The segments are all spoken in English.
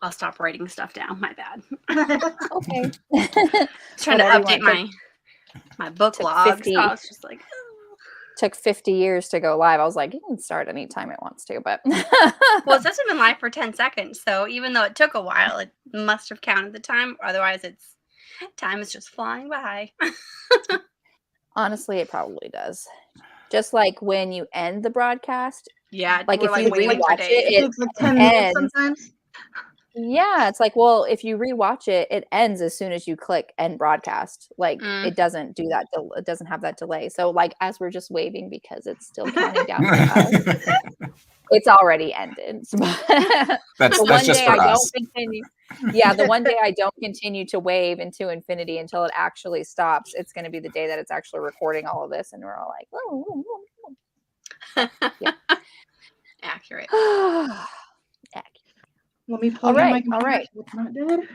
I'll stop writing stuff down. My bad. Okay. Trying to update my book log. So I was just like, took 50 years to go live. I was like, you can start anytime it wants to, but well, it says it's been live for 10 seconds. So even though it took a while, it must have counted the time. Otherwise, time is just flying by. Honestly, it probably does. Just like when you end the broadcast. Yeah. Like if you rewatch it takes like 10 minutes sometimes. Yeah, it's like, well, if you rewatch it, it ends as soon as you click end broadcast. Like it doesn't do that. It doesn't have that delay. So like as we're just waving because it's still counting down for us, it's already ended. That's just for us. The one day I don't continue to wave into infinity until it actually stops, it's going to be the day that it's actually recording all of this, and we're all like, oh. Yeah. Accurate. Let me pull all right. It's not dead.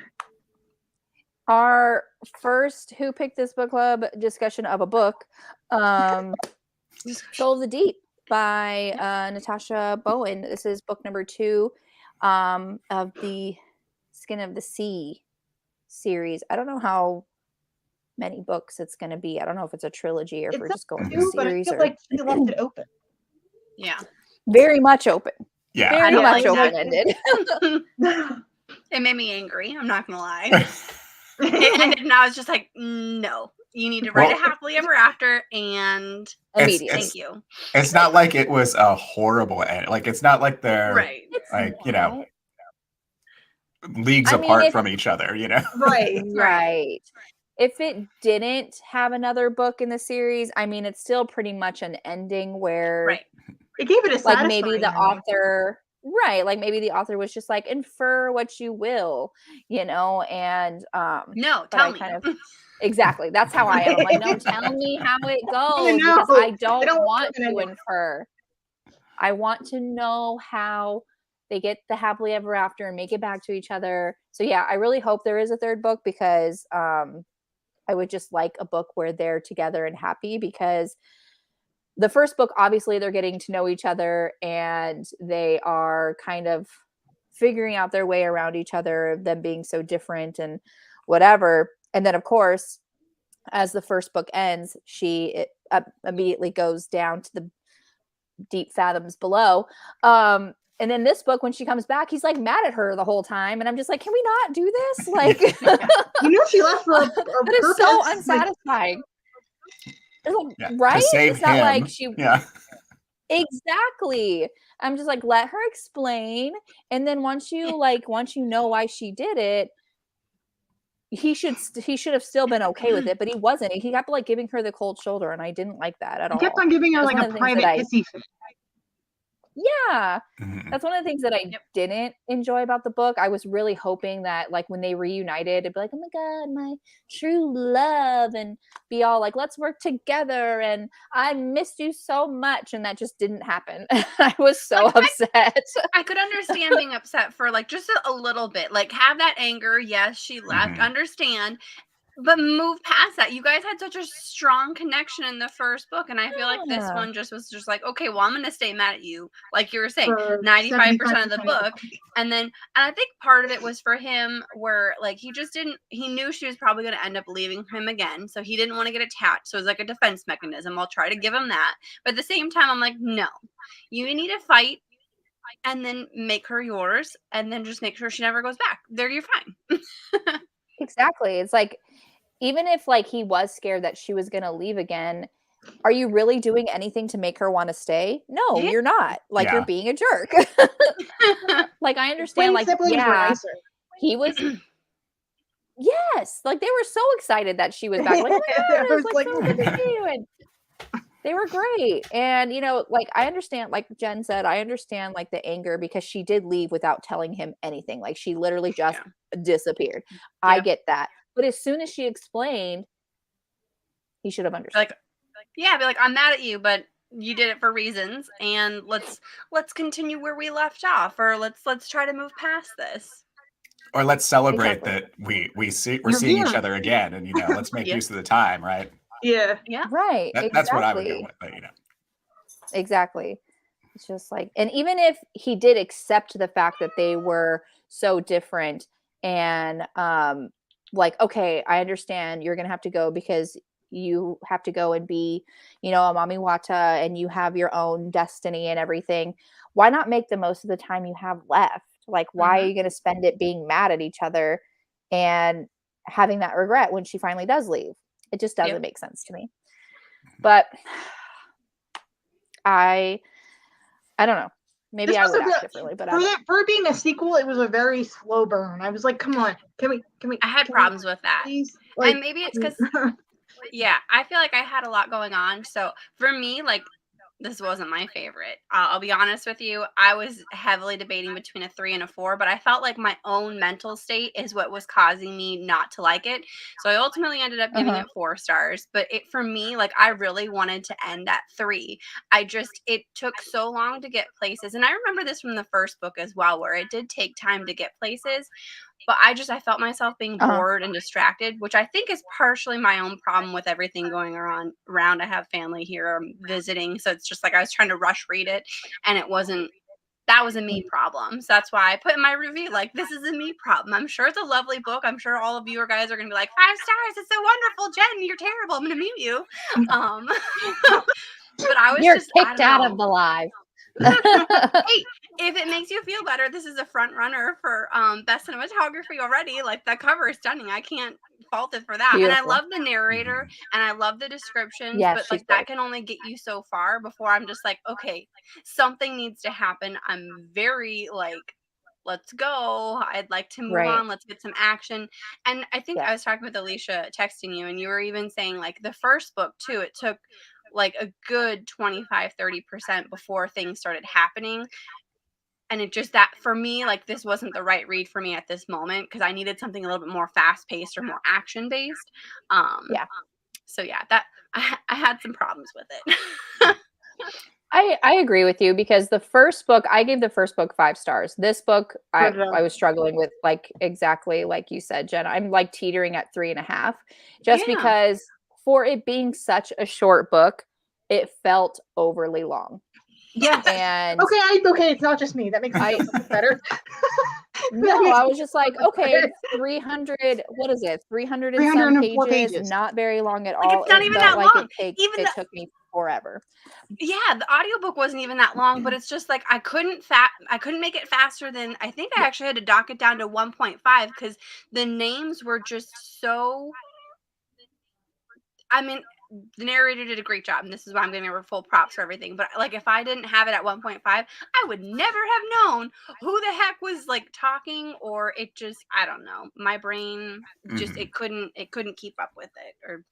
Our first Who Picked This Book Club discussion of a book, Soul of the Deep by Natasha Bowen. This is book number 2 of the Skin of the Sea series. I don't know how many books it's going to be. I don't know if it's a trilogy or if we're just going through a series. But I feel like she left it open. Yeah. Very much open. Yeah. Very much open-ended. It made me angry. I'm not going to lie. It ended and I was just like, no. You need to write a happily ever after and immediately. Thank you. It's not like it was a horrible end. Like it's not like they're like, leagues apart from each other, Right. If it didn't have another book in the series, I mean, it's still pretty much an ending where it gave it a like maybe the author, like maybe the author was just like, infer what you will, and no, tell me. Exactly. That's how I am. I'm like, no, tell me how it goes because I don't want to infer. I want to know how they get the happily ever after and make it back to each other. So yeah, I really hope there is a third book because I would just like a book where they're together and happy, because the first book, obviously they're getting to know each other and they are kind of figuring out their way around each other, them being so different and whatever. And then of course, as the first book ends, she immediately goes down to the deep fathoms below. And then this book, when she comes back, he's like mad at her the whole time. And I'm just like, can we not do this? Like, she left for a purpose. It's so unsatisfying. Right? It's not him. like she. Yeah. Exactly. I'm just like, let her explain. And then once you know why she did it, he should have still been okay with it, but he wasn't. He kept like giving her the cold shoulder, and I didn't like that at all. He kept on giving her like a private kissy fit. Yeah, that's one of the things that I didn't enjoy about the book. I was really hoping that like when they reunited, it'd be like, oh my God, my true love, and be all like, let's work together, and I missed you so much, and that just didn't happen. I was so upset. I could understand being upset for like just a little bit, like have that anger. Yes, she left. Understand. But move past that. You guys had such a strong connection in the first book, and I feel like this one just was just like, okay, well, I'm going to stay mad at you, like you were saying, 95% of the book, and I think part of it was for him where like he knew she was probably going to end up leaving him again, so he didn't want to get attached. So it was like a defense mechanism. I'll try to give him that, but at the same time, I'm like, no, you need to fight, and then make her yours, and then just make sure she never goes back. There, you're fine. Exactly. It's like, even if like he was scared that she was going to leave again, are you really doing anything to make her want to stay? No, you're not. Like you're being a jerk. Like I understand. Like he was. Yes, like they were so excited that she was back. Like, oh it was like so good to see you. And they were great. And like I understand. Like Jen said, I understand like the anger because she did leave without telling him anything. Like she literally just disappeared. I get that. But as soon as she explained, he should have understood. Be like, I'm mad at you, but you did it for reasons, and let's continue where we left off, or let's try to move past this. Or let's celebrate that we're seeing each other again, and let's make use of the time, right? Yeah. Right. That's what I would go with, but Exactly. It's just like, and even if he did accept the fact that they were so different. And like, okay, I understand you're gonna have to go because you have to go and be, you know, a Mami Wata, and you have your own destiny and everything. Why not make the most of the time you have left? Like, why are you going to spend it being mad at each other and having that regret when she finally does leave? It just doesn't make sense to me. But I don't know. Maybe I would act differently, but for being a sequel, it was a very slow burn. I was like, come on, can we? I had problems with that. Like, and maybe it's because yeah, I feel like I had a lot going on. So for me, like, this wasn't my favorite. I'll be honest with you. I was heavily debating between a 3 and a 4, but I felt like my own mental state is what was causing me not to like it. So I ultimately ended up giving it 4 stars. But it, for me, like, I really wanted to end at 3. It took so long to get places. And I remember this from the first book as well, where it did take time to get places. But I felt myself being bored and distracted, which I think is partially my own problem with everything going around. I have family here visiting, so it's just like I was trying to rush read it, and that was a me problem. So that's why I put in my review, like, this is a me problem. I'm sure it's a lovely book. I'm sure all of you guys are going to be like, 5 stars. It's so wonderful. Jen, you're terrible. I'm going to mute you. But I was You're kicked out of the live. Hey, if it makes you feel better, this is a front runner for best cinematography already. Like, the cover is stunning. I can't fault it for that. Beautiful. And I love the narrator and I love the descriptions, but like that can only get you so far before I'm just like, okay, something needs to happen. I'm very like, let's go. I'd like to move on. Let's get some action. And I think I was talking with Alicia, texting you, and you were even saying, like, the first book too, it took like a good 25-30% before things started happening. And it just, that for me, like, this wasn't the right read for me at this moment, because I needed something a little bit more fast paced or more action based. So yeah, that I had some problems with it. I agree with you, because the first book, I gave the first book 5 stars. This book, I was struggling with, like, exactly like you said, Jen. I'm like teetering at 3.5, just because for it being such a short book, it felt overly long. Yes. And okay, it's not just me. That makes me feel better. No, I was just like, okay, 300, what is it? 300 and some pages, not very long at all. It's not even that long. It took me forever. Yeah, the audiobook wasn't even that long, but it's just like I couldn't make it faster than, I think I actually had to dock it down to 1.5, because the names were just so, I mean, the narrator did a great job, and this is why I'm giving her full props for everything. But like, if I didn't have it at 1.5, I would never have known who the heck was like talking, or it just, I don't know. My brain just it couldn't keep up with it, or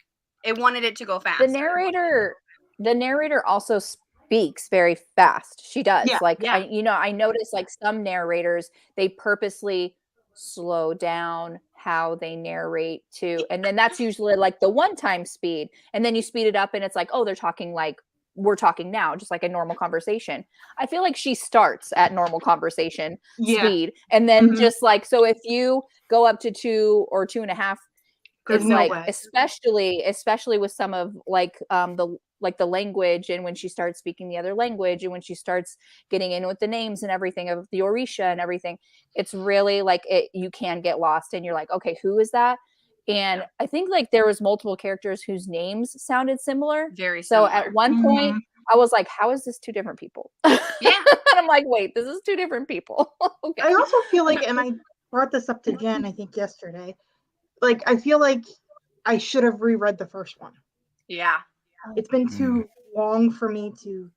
it wanted it to go faster. The narrator also speaks very fast. She does. I noticed, like, some narrators, they purposely slow down how they narrate too, and then that's usually like the one-time speed, and then you speed it up and it's like, oh, they're talking like we're talking now, just like a normal conversation. I feel like she starts at normal conversation speed, and then just like, so if you go up to 2 or 2.5, it's like especially with some of like the language, and when she starts speaking the other language, and when she starts getting in with the names and everything of the Orisha and everything, it's really like you can get lost, and you're like, okay, who is that? And I think like there was multiple characters whose names sounded similar. Very similar. So at one point I was like, how is this 2 different people? Yeah. And I'm like, wait, this is 2 different people. Okay. I also feel like, and I brought this up to Jen, I think yesterday, like, I feel like I should have reread the first one. Yeah. It's been too long for me to.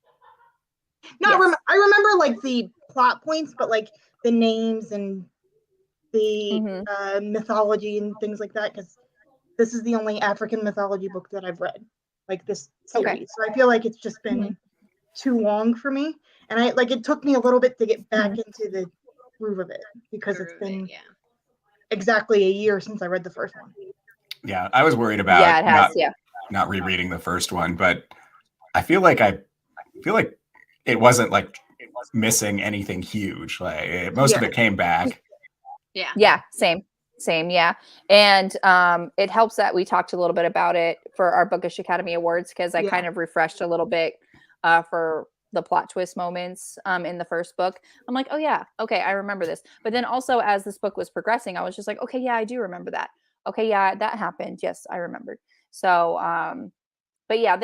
I remember like the plot points, but like the names and the mythology and things like that, because this is the only African mythology book that I've read, like this series. So I feel like it's just been too long for me, and it took me a little bit to get back into the groove of it, because it's been exactly a year since I read the first one. Yeah, I was worried about not rereading the first one, but I feel like it wasn't like missing anything huge. Like most of it came back. Yeah, same. Yeah. And it helps that we talked a little bit about it for our Bookish Academy Awards, because I kind of refreshed a little bit for plot twist moments in the first book. I'm like, oh yeah, okay, I remember this. But then also as this book was progressing, I was just like, okay, yeah, I do remember that. Okay, yeah, that happened. Yes, I remembered. So but yeah,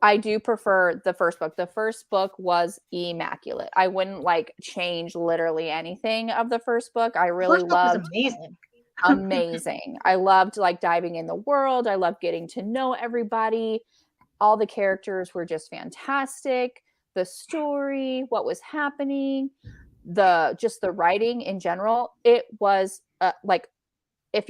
I do prefer the first book. The first book was immaculate. I wouldn't like change literally anything of the first book. I really loved amazing. I loved like diving in the world. I loved getting to know everybody. All the characters were just fantastic. The story, what was happening, just the writing in general, it was like if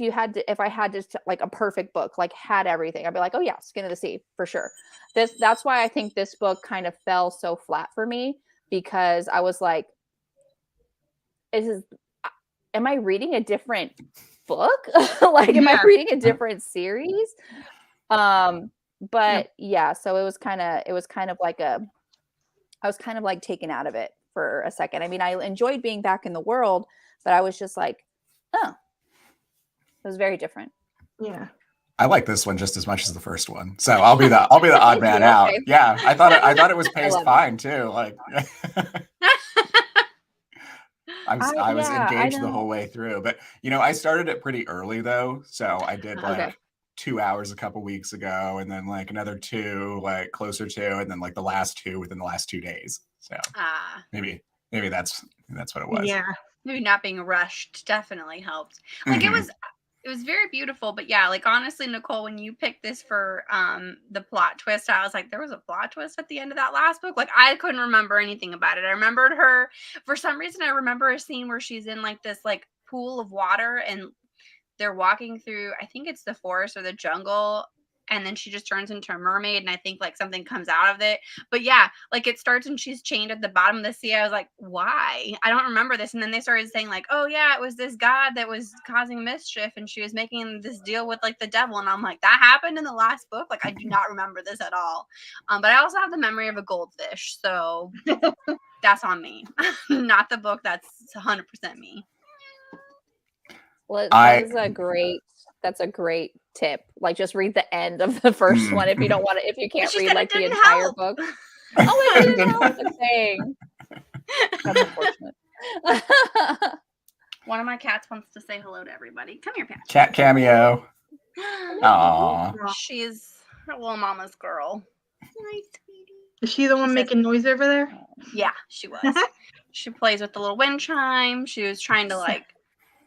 I had to like a perfect book, like had everything, I'd be like, oh yeah, Skin of the Sea for sure. That's why I think this book kind of fell so flat for me, because I was like, am I reading a different book? Like, am I reading a different series? But yeah, so it was kind of like I was kind of like taken out of it for a second. I mean, I enjoyed being back in the world, but I was just like, oh, it was very different. Yeah. I like this one just as much as the first one, so I'll be the odd man out. Okay. Yeah, I thought it was paced fine too. Like, I was engaged the whole way through. But I started it pretty early though, so I did like 2 hours a couple weeks ago, and then like another 2 like closer to, and then like the last 2 within the last 2 days. So maybe that's what it was. Yeah, maybe not being rushed definitely helped. Like it was very beautiful, but yeah, like honestly, Nicole, when you picked this for the plot twist, I was like, there was a plot twist at the end of that last book. Like I couldn't remember anything about it. I remembered her for some reason. I remember a scene where she's in like this like pool of water and they're walking through, I think it's the forest or the jungle, and then she just turns into a mermaid, and I think like something comes out of it. But yeah, like it starts and she's chained at the bottom of the sea. I was like, why? I don't remember this. And then they started saying like, oh yeah, it was this god that was causing mischief and she was making this deal with like the devil. And I'm like, that happened in the last book? Like I do not remember this at all. But I also have the memory of a goldfish, so that's on me. Not the book. That's 100% me. Well, that's a great tip. Like just read the end of the first one if you don't want to, if you can't read like the entire book. Oh, it didn't help. Dang. That's unfortunate. One of my cats wants to say hello to everybody. Come here, Pat. Cat cameo. Aww. She's her little mama's girl. Hi, sweetie. Is she the one making noise over there? Yeah, she was. She plays with the little wind chime. She was trying to like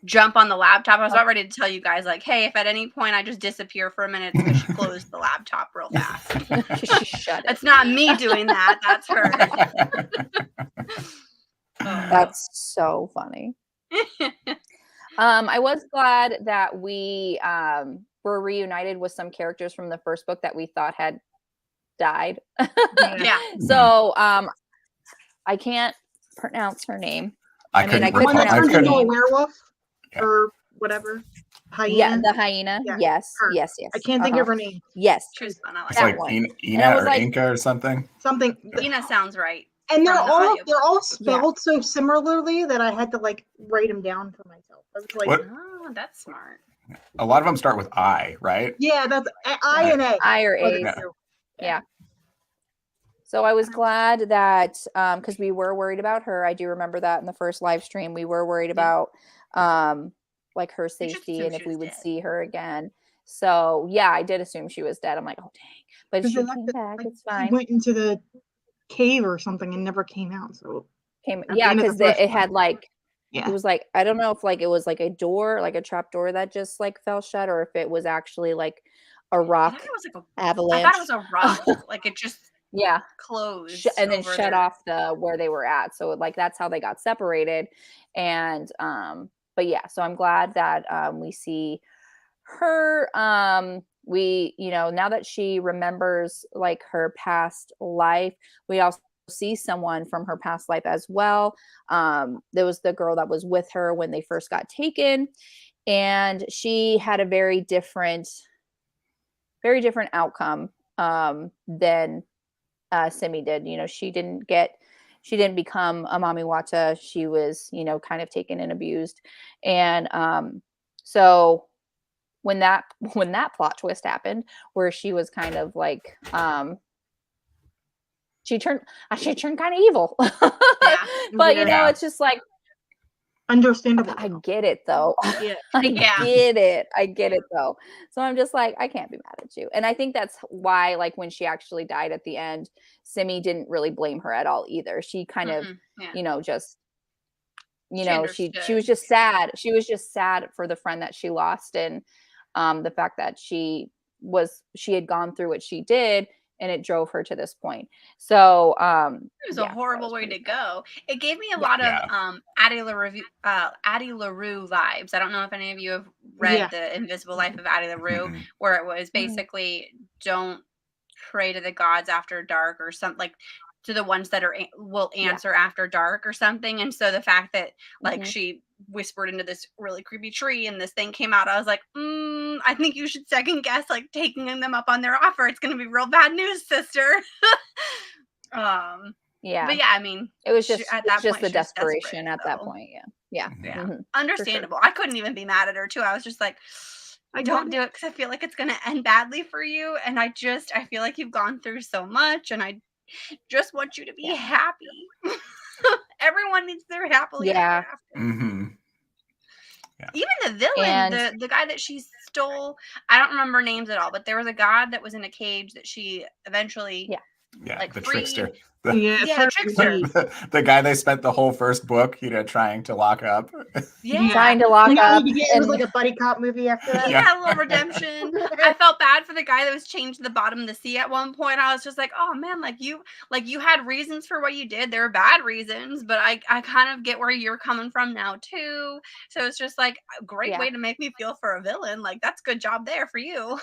jump on the laptop. I was about ready to tell you guys, like, hey, if at any point I just disappear for a minute, it's because she closed the laptop real fast. She shut it. It's not me doing that. That's her. That's so funny. I was glad that we were reunited with some characters from the first book that we thought had died. Yeah. So I can't pronounce her name. I could pronounce her name. Werewolf. Or whatever. Hyena. Yeah, the hyena. Yeah. Yes. Her. Yes. I can't think of her name. Yes. She's fun. It's like Ina or like, Inca or something. Ina sounds right. And they're all spelled so similarly that I had to like write them down for myself. I was like, oh, that's smart. A lot of them start with I, right? Yeah, that's I and A. I or A. Yeah. So I was glad that because we were worried about her. I do remember that in the first live stream, we were worried about like her safety and if we would see her again. So yeah, I did assume she was dead. I'm like, oh dang, but she came back. It's fine. She went into the cave or something and never came out. So because it had like it was like I don't know if like it was like a door, like a trap door that just like fell shut, or if it was actually like a rock avalanche. I thought it was a rock, like it just closed and then shut off the where they were at. So like that's how they got separated. And but yeah, so I'm glad that we see her. We, now that she remembers like her past life, we also see someone from her past life as well. There was the girl that was with her when they first got taken, and she had a very different outcome than Simi did. She didn't become a Mami Wata. She was, kind of taken and abused. And so when that plot twist happened, where she was kind of like she turned kind of evil. But you know, it's just like understandable. I get it though. Yeah. I get it though. So I'm just like, I can't be mad at you. And I think that's why, like, when she actually died at the end, Simi didn't really blame her at all either. She kind of, you know, just, you know, she was just sad. She was just sad for the friend that she lost, and the fact that she had gone through what she did, and it drove her to this point. So it was a horrible way to go. It gave me a lot of Addie LaRue vibes. I don't know if any of you have read The Invisible Life of Addie LaRue, where it was basically don't pray to the gods after dark, or something, like to the ones that will answer after dark or something. And so the fact that like she whispered into this really creepy tree and this thing came out, I was like, I think you should second guess like taking them up on their offer. It's going to be real bad news, sister. But yeah, I mean, it was just at that point, the desperation at that point. Understandable. I couldn't even be mad at her too. I was just like, I don't do it because I feel like it's going to end badly for you, and I feel like you've gone through so much, and I just want you to be happy. Everyone needs their happily ever after. Even the villain, the guy that she stole, I don't remember names at all, but there was a god that was in a cage that she eventually like the freed. trickster. Trickster. The guy they spent the whole first book, you know, trying to lock up. Trying to lock up. It was like a buddy cop movie after that. A little redemption. I felt bad for the guy that was chained to the bottom of the sea at one point. I was just like, oh man, like you had reasons for what you did. There were bad reasons, but I kind of get where you're coming from now too. So it's just like a great way to make me feel for a villain. Like, that's good job there for you.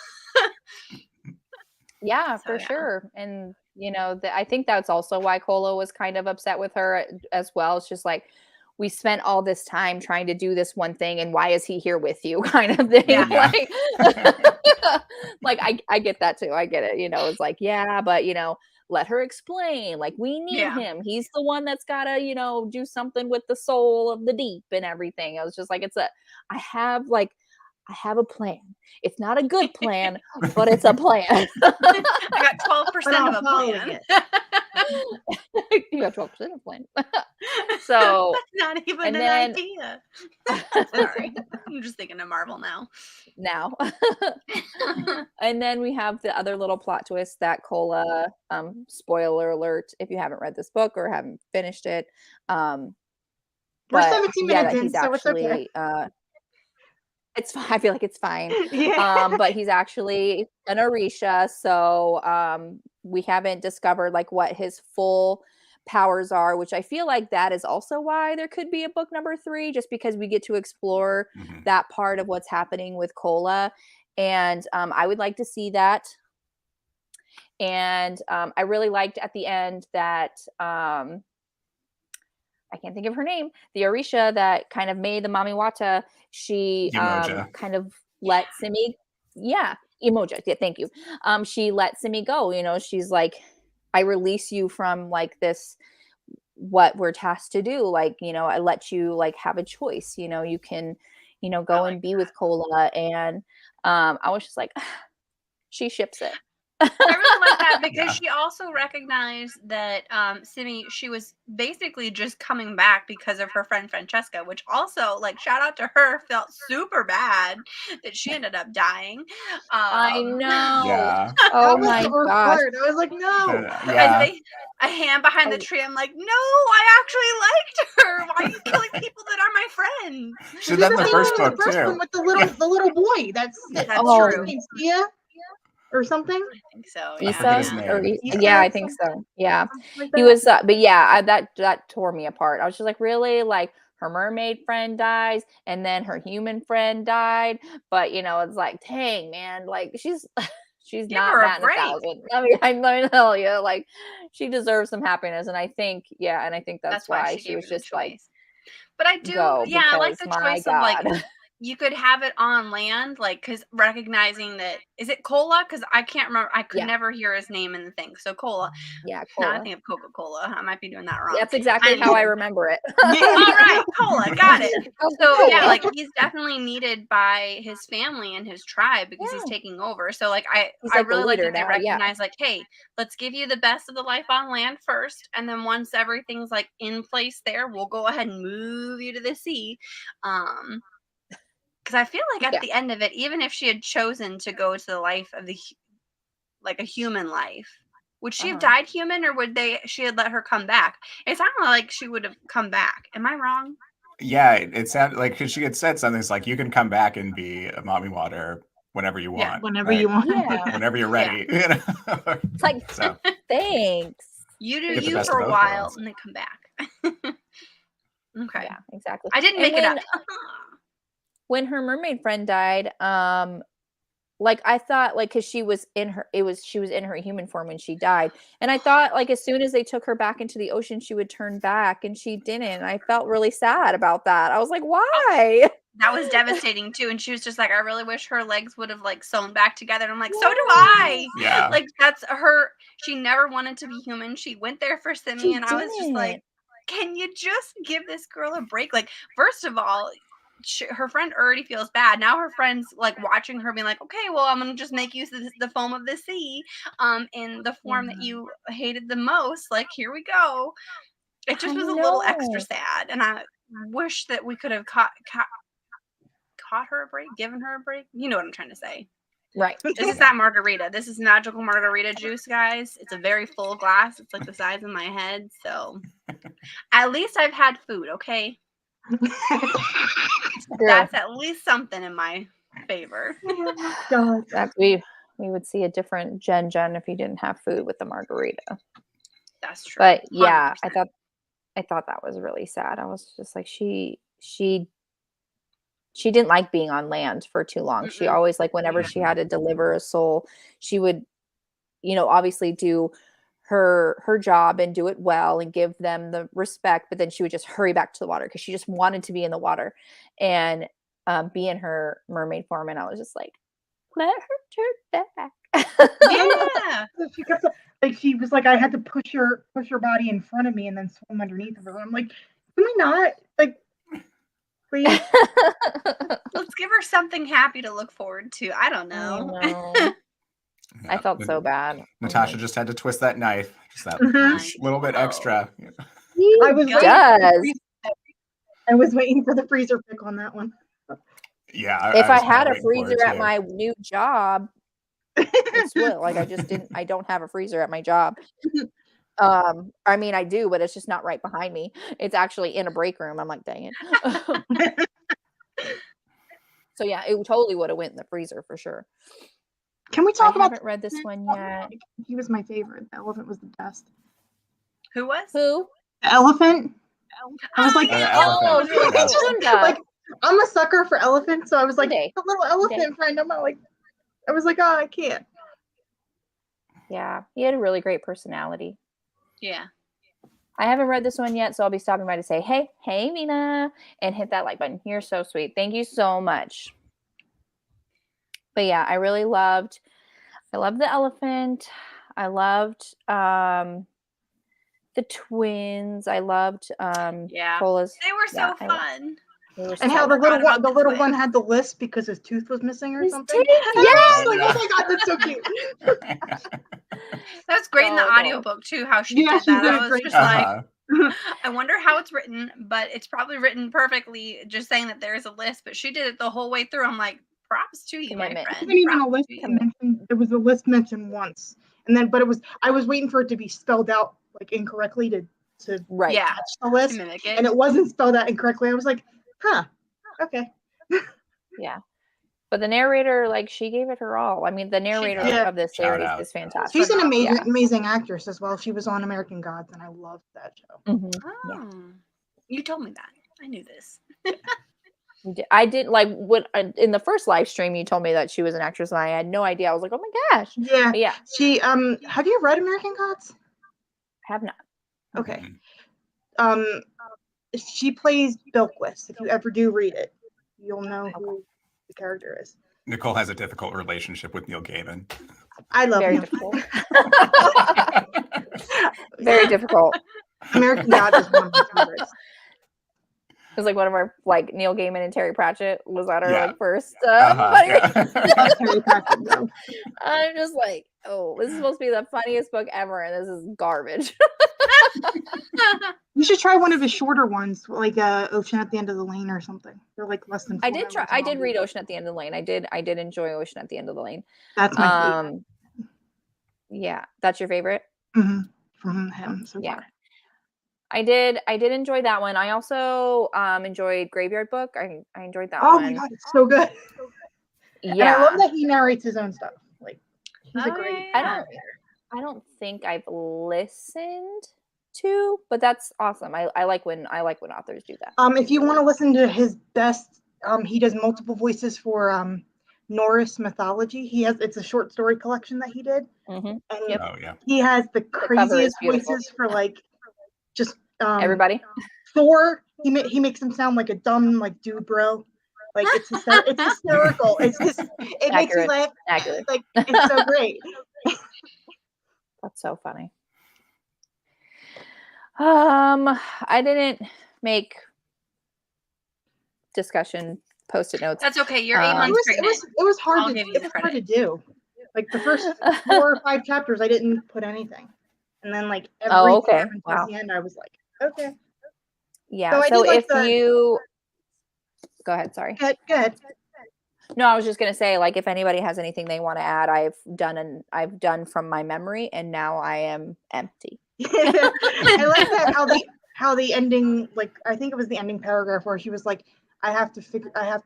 For sure. And you know, I think that's also why Cola was kind of upset with her as well. It's just like, we spent all this time trying to do this one thing, and why is he here with you, kind of thing. Like I get that too. I get it. You know, it's like, but you know, let her explain. Like, we need him. He's the one that's gotta, you know, do something with the soul of the deep and everything. I was just like, I have a plan. It's not a good plan, but it's a plan. I got 12% of a plan. You got 12% of a plan. So that's not even an idea. Sorry. I'm just thinking of Marvel now. And then we have the other little plot twist that Cola, spoiler alert if you haven't read this book or haven't finished it. We're 17 minutes in, so actually, it's okay. It's fine. I feel like it's fine. But he's actually an Orisha, so we haven't discovered like what his full powers are, which I feel like that is also why there could be a book number 3, just because we get to explore that part of what's happening with Cola. And I would like to see that. And I really liked at the end that I can't think of her name, the Orisha that kind of made the Mamiwata, she kind of let Simi, Emoja, thank you. She let Simi go, you know, she's like, I release you from like this, what we're tasked to do. Like, you know, I let you like have a choice, you know, you can, you know, go and be with Cola. And I was just like, she ships it. I really like that because she also recognized that Simi, she was basically just coming back because of her friend Francesca, which also, like, shout out to her, felt super bad that she ended up dying. I know. Yeah. Oh my gosh. I was like, no. And a hand behind the tree. I'm like, no, I actually liked her. Why are you killing people that are my friends? She did the first book too. One with the little boy. That's true. Yeah. Or something. I think so. I think so. Yeah, like he was. But yeah, that tore me apart. I was just like, really, like her mermaid friend dies, and then her human friend died. But you know, it's like, dang man, like she's not that 1,000. I mean, let me tell you, like she deserves some happiness, and I think, that's why she was just like. But I do, I like the choice of like. you could have it on land, like, because recognizing that, is it Cola? Because I can't remember. I could never hear his name in the thing. So Cola. Yeah, Now Cola. I think of Coca-Cola. I might be doing that wrong. That's exactly how I remember it. All right, Cola, got it. So yeah, like he's definitely needed by his family and his tribe because he's taking over. So like I really like that they recognize like, hey, let's give you the best of the life on land first, and then once everything's like in place there, we'll go ahead and move you to the sea. Because I feel like at the end of it, even if she had chosen to go to the life of like a human life, would she have died human, or would she had let her come back? It sounded like she would have come back. Am I wrong? Yeah, it sounded like, because she had said something. It's like, you can come back and be a mommy water whenever you want. Whenever you want. Whenever you're ready. You know? It's like, so. Thanks. You do you for a while and then come back. Okay. Yeah, exactly. I didn't make it up. When her mermaid friend died, like I thought, like, because she was in her human form when she died, and I thought like as soon as they took her back into the ocean, she would turn back, and she didn't. I felt really sad about that. I was like, why? That was devastating too. And she was just like, I really wish her legs would have like sewn back together. And I'm like, so do I. Yeah. Like that's her. She never wanted to be human. She went there for Simi, and I was just like, can you just give this girl a break? Like, first of all, her friend already feels bad. Now her friend's like watching her being like, okay, well, I'm gonna just make use of the foam of the sea in the form that you hated the most. Like, here we go. It just was a little extra sad, and I wish that we could have caught her a break, given her a break. You know what I'm trying to say. Right. This is that margarita. This is magical margarita juice, guys. It's a very full glass. It's like the size of my head. So at least I've had food, okay? That's at least something in my favor. We would see a different Jen if you didn't have food with the margarita. That's true. But yeah, 100%. I thought that was really sad. I was just like, she didn't like being on land for too long. She always, like, whenever she had to deliver a soul, she would, obviously do her job and do it well and give them the respect, but then she would just hurry back to the water because she just wanted to be in the water and be in her mermaid form. And I was just like, let her turn back. Yeah. She kept, like, she was like, I had to push her body in front of me and then swim underneath of her. I'm like, can we not? Like, please. Let's give her something happy to look forward to. I don't know. I felt so bad. Natasha just had to twist that knife, just that little bit extra. I was waiting for the freezer pick on that one. Yeah. If I had a freezer at my new job, it's what, like, I don't have a freezer at my job. I mean, I do, but it's just not right behind me. It's actually in a break room. I'm like, dang it. So yeah, it totally would have went in the freezer for sure. Can we talk about? I haven't read this one yet. He was my favorite. The elephant was the best. Who was? Who? The elephant. I was like, like, I'm a sucker for elephants, so I was like, the little elephant friend. I was like, oh, I can't. Yeah, he had a really great personality. Yeah. I haven't read this one yet, so I'll be stopping by to say, hey, Mina, and hit that like button. You're so sweet. Thank you so much. But yeah, I loved the elephant. I loved the twins. I loved Cola's. They were so fun. And how the little one had the lisp because his tooth was missing or something. Yes. Like, oh my god, that's so cute. That was great in the audiobook too, how she did that. I was just like, I wonder how it's written, but it's probably written perfectly, just saying that there's a lisp, but she did it the whole way through. I'm like, props to you, my friend. It wasn't even a lisp mentioned. There was a lisp mentioned once. And then, but I was waiting for it to be spelled out like incorrectly to catch the lisp. And it wasn't spelled out incorrectly. I was like, huh, okay. Yeah. But the narrator, like, she gave it her all. I mean, the narrator of this series is fantastic. She's an amazing actress as well. She was on American Gods, and I loved that show. Mm-hmm. You told me that. I knew this. I did, like, in the first live stream, you told me that she was an actress, and I had no idea. I was like, oh my gosh. Yeah. But yeah. She, have you read American Gods? I have not. Okay. She plays Bilquis, if you ever do read it. you'll know who the character is. Nicole has a difficult relationship with Neil Gaiman. I love Very Neil. difficult. Very difficult. American God is one of my favorites. It was like one of our Neil Gaiman and Terry Pratchett was at our first Terry Pratchett, no. I'm just like, oh, this is supposed to be the funniest book ever, and this is garbage. You should try one of his shorter ones, like Ocean at the End of the Lane or something. They're like less than 4 hours. I did read Ocean at the End of the Lane. I did enjoy Ocean at the End of the Lane. That's my favorite. Yeah, that's your favorite? Mm-hmm. From him so yeah. far. I did enjoy that one. I also enjoyed Graveyard Book. I enjoyed that one. Oh my God, it's so good. Yeah. And I love that he narrates his own stuff. Like he's a great I don't think I've listened to, but that's awesome. I like when authors do that. If you want to listen to his best, he does multiple voices for Norse mythology. It's a short story collection that he did. Mm-hmm. And he has the craziest voices for just everybody. Thor, he makes him sound like a dumb dude bro. It's hysterical. It makes me laugh. Accurate. It's so great. That's so funny. I didn't make discussion post-it notes. That's okay. You're 8 months pregnant. It was hard to do. The first 4 or 5 chapters, I didn't put anything, and then everything towards the end, I was like, okay. Yeah. So if you go ahead, sorry. Go ahead. No, I was just gonna say, if anybody has anything they want to add, I've done from my memory, and now I am empty. I like that how the ending, I think it was the ending paragraph where she was like, I have to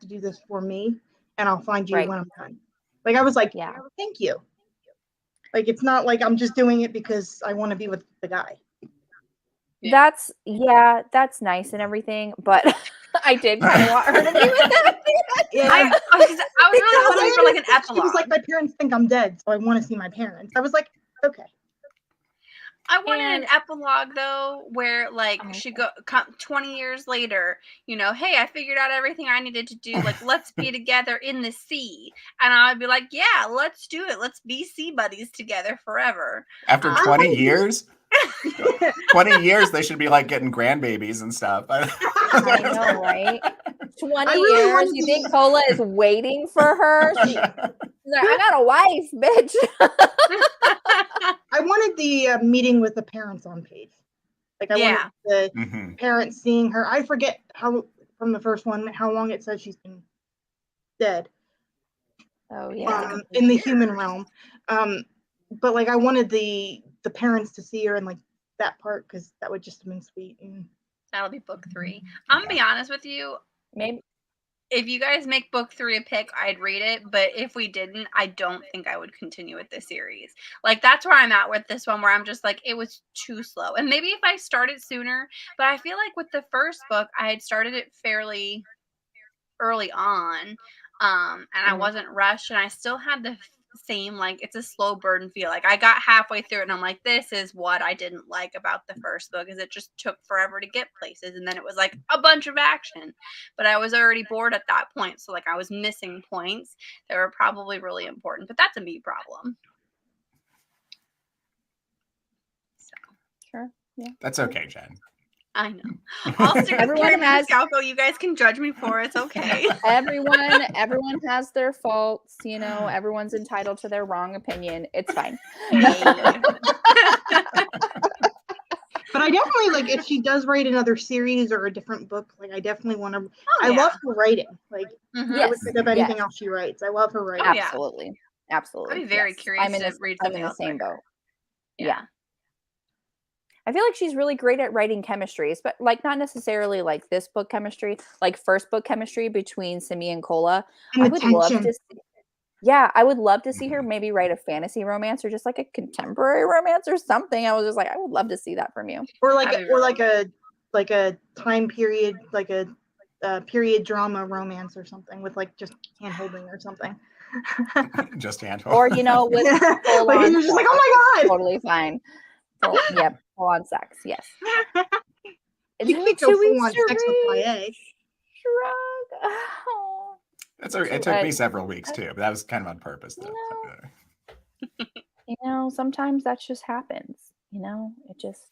do this for me, and I'll find you when I'm done. I was like, yeah, thank you. It's not like I'm just doing it because I want to be with the guy. That's nice and everything, but I did kind of want her to be with him. Yeah. I was really hoping for an epilogue. She was like, my parents think I'm dead, so I want to see my parents. I was like, okay. I wanted an epilogue though, where she 20 years later, hey, I figured out everything I needed to do. Let's be together in the sea, and I would be like, yeah, let's do it. Let's be sea buddies together forever. After 20 years. 20 years, they should be getting grandbabies and stuff. I know, right? 20 years. You think Cola is waiting for her? She's like, I got a wife, bitch. I wanted the meeting with the parents on page. I wanted the parents seeing her. I forget how from the first one how long it says she's been dead. Oh yeah. In the human realm. But I wanted the parents to see her in that part, because that would just have been sweet. And that'll be book 3. I'm gonna be honest with you. Maybe if you guys make book 3 a pick, I'd read it. But if we didn't, I don't think I would continue with the series. That's where I'm at with this one, where I'm just it was too slow. And maybe if I started sooner, but I feel with the first book, I had started it fairly early on. And I wasn't rushed, and I still had the same it's a slow burn feel. I got halfway through it and I'm like, this is what I didn't like about the first book, is it just took forever to get places, and then it was a bunch of action, but I was already bored at that point, so I was missing points that were probably really important. But that's a me problem. So sure, yeah, that's okay, Jen. I know. I'll stick everyone has Scalco. You guys can judge me for it. It's okay. Everyone has their faults. Everyone's entitled to their wrong opinion. It's fine. But I definitely if she does write another series or a different book, I definitely want to. I love her writing. I would pick up anything else she writes. I love her writing. Absolutely. I'd be very curious to read something else. I'm in the same boat. Yeah. I feel she's really great at writing chemistries, but not necessarily this book chemistry, first book chemistry between Simi and Cola. And I would love to see, I would love to see her maybe write a fantasy romance, or just a contemporary romance or something. I was just I would love to see that from you. Or a time period, a period drama romance or something with just hand holding or something. Just hand holding. Or with you're just oh my God, totally fine. Yep, full on sex. Yes. You can't go full on sex with my egg. Shrug. Oh. It took me several weeks too, but that was kind of on purpose, though. You know, sometimes that just happens. You know, it just.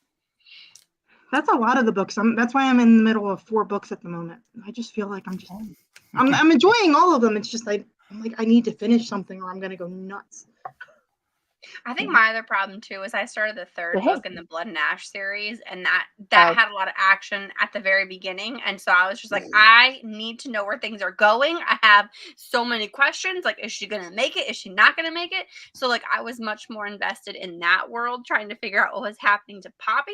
That's a lot of the books. That's why I'm in the middle of 4 books at the moment. I just feel like I'm enjoying all of them. It's just like I'm like I need to finish something or I'm gonna go nuts. I think my other problem too is I started the 3rd book in the Blood and Ash series, and that had a lot of action at the very beginning, and so I was just like, I need to know where things are going. I have so many questions. Like, is she gonna make it? Is she not gonna make it? So like, I was much more invested in that world, trying to figure out what was happening to Poppy.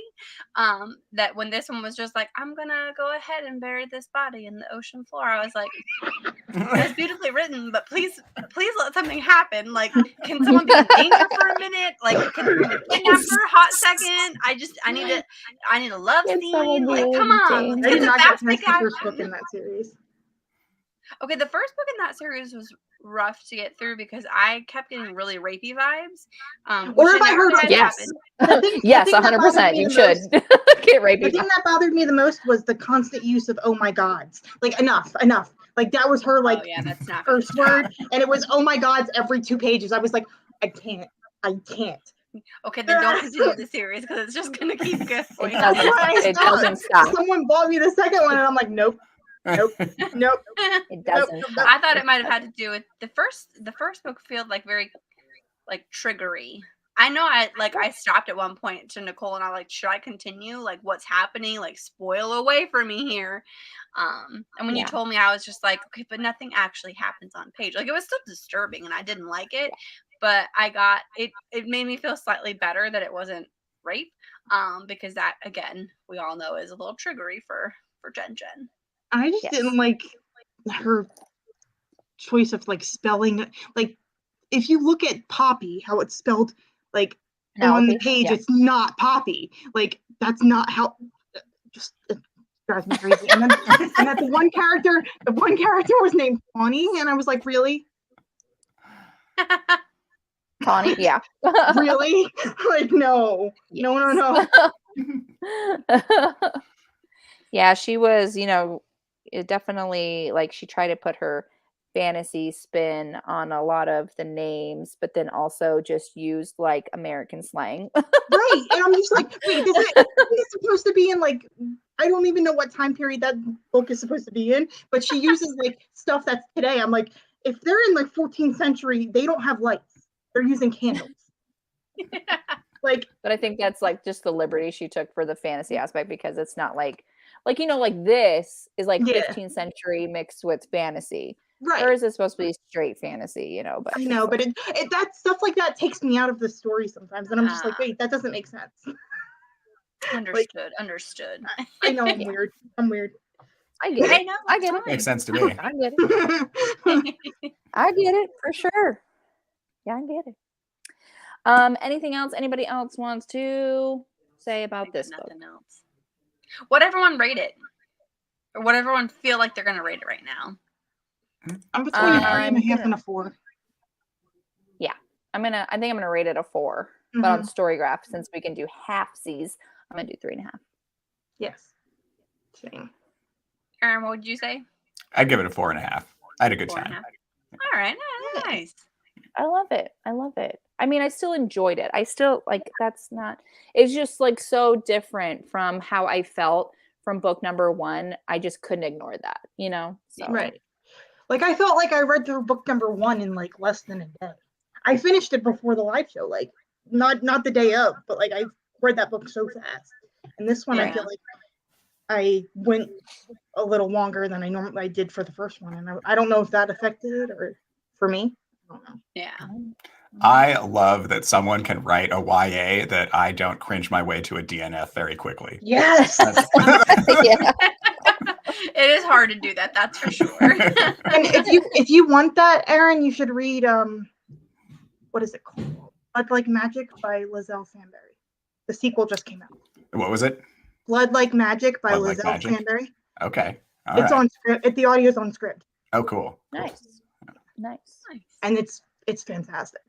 That when this one was just like, I'm gonna go ahead and bury this body in the ocean floor, I was like, that's beautifully written, but please let something happen. Like, can someone be in danger for a minute? Like, can someone kidnap for a hot second? I need a love scene. Like, come on. I did not get past the first book in that series. Okay, the first book in that series was rough to get through because I kept getting really rapey vibes. Or if I heard yes, 100%, you should get rapey. The thing that bothered me the most was the constant use of "oh my gods." Like enough. Like that was her that's not first word, and it was "oh my gods" every 2 pages. I was like, I can't. Okay, then don't continue the series because it's just gonna keep going. It doesn't stop. Someone bought me the second one, and I'm like, nope. It doesn't. I thought it might have had to do with the first book felt like very like triggery. I know I stopped at one point to Nicole and I like, should I continue? Like, what's happening? Like, spoil away for me here. And when you told me, I was just like, okay, but nothing actually happens on page. Like, it was still disturbing and I didn't like it, but I got it. It made me feel slightly better that it wasn't rape. Because that, again, we all know is a little triggery for Jen. I just didn't like her choice of like spelling. Like, if you look at Poppy, how it's spelled, like on the page, it's not Poppy. Like, that's not how. Just it drives me crazy. And then that the one character was named Tawny, and I was like, really? Tawny, yeah. Really? Like, no. Yeah, she was, you know, it definitely, like, she tried to put her fantasy spin on a lot of the names, but then also just used like American slang. Right. And I'm just like, wait, is it supposed to be in like, I don't even know what time period that book is supposed to be in, but she uses like stuff that's today. I'm like, if they're in like 14th century, they don't have lights. They're using candles. Like, but I think that's like just the liberty she took for the fantasy aspect, because it's not like, you know, like this is like 15th century mixed with fantasy. Right. Hers is supposed to be straight fantasy, you know. But I know, but it that stuff like that takes me out of the story sometimes, and I'm just like, wait, that doesn't make sense. Understood. I know I'm weird. I get it. I get it. Makes sense to me. I get it. I get it for sure. Yeah, I get it. Anything else? Anybody else wants to say about this book? Nothing else. What everyone rate it, or what everyone feel like they're gonna rate it right now. I'm between a 3.5 and a 4. Yeah, I think I'm gonna rate it a 4. But on Storygraph, since we can do halfsies, I'm gonna do 3.5. Yes. Same. Aaron, what would you say? I'd give it a 4.5. I had a good time. All right, nice. I love it. I mean, I still enjoyed it. I still like, it's just like so different from how I felt from book number 1. I just couldn't ignore that, you know? So. Right. Like, I felt like I read through book number 1 in like less than a day. I finished it before the live show, like not the day of, but like I read that book so fast. And this one, I feel like I went a little longer than I did for the first one, and I don't know if that affected it or for me. I don't know. Yeah. I love that someone can write a YA that I don't cringe my way to a DNF very quickly. Yes. It is hard to do that, that's for sure. And if you want that, Aaron, you should read what is it called? Blood Like Magic by Lizelle Sandberry. The sequel just came out. What was it? Blood Like Magic by Lizelle Sandberry. Okay. It's on script. The audio's on script. Oh, cool. Nice. And it's fantastic.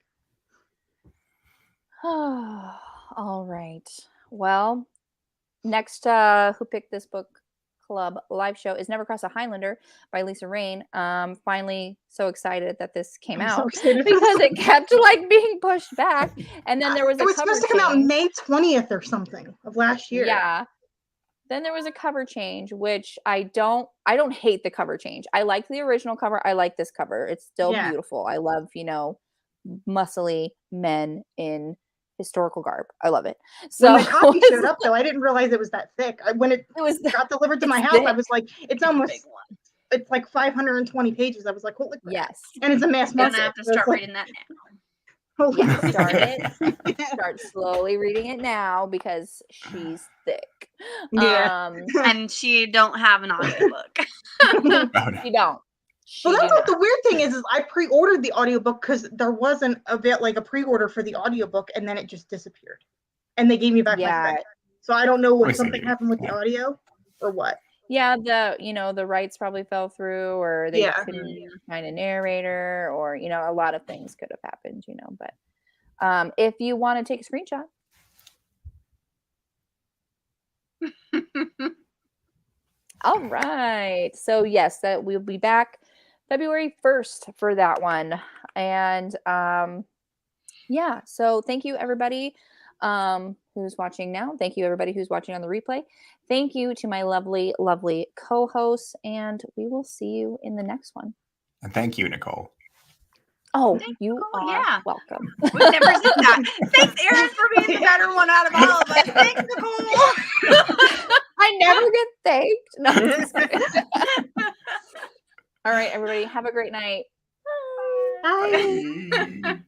All right. Well, next, who picked this book? Club live show is Never Cross a Highlander by Lisa Rain. Finally so excited that this came out because it kept like being pushed back. And then there was it was supposed to come out May 20th or something of last year. Yeah. Then there was a cover change, which I don't hate the cover change. I like the original cover. I like this cover. It's still beautiful. I love, muscly men in historical garb. I love it. So when the copy showed up, though, I didn't realize it was that thick. When it got delivered to my house, I was like, it's almost big one. It's like 520 pages. I was like, holy crap. Yes. And it's a mass market. I'm gonna have to start reading that now. Start slowly reading it now because she's thick. Yeah. And she don't have an audiobook. She don't. Well, that's what the weird thing is I pre-ordered the audiobook because there wasn't a pre-order for the audiobook, and then it just disappeared. And they gave me back my credit. So I don't know what something happened with the audio or what. Yeah, the rights probably fell through, or they couldn't find a narrator, or a lot of things could have happened, but if you want to take a screenshot. All right. So yes, that we'll be back February 1st for that one. And so thank you everybody who's watching now. Thank you everybody who's watching on the replay. Thank you to my lovely, lovely co-hosts, and we will see you in the next one. And thank you, Nicole. Oh, you are welcome. We never said that. Thanks, Erin, for being the better one out of all of us. Thanks, Nicole. I never get thanked. No, I'm just kidding. All right, everybody, have a great night. Bye.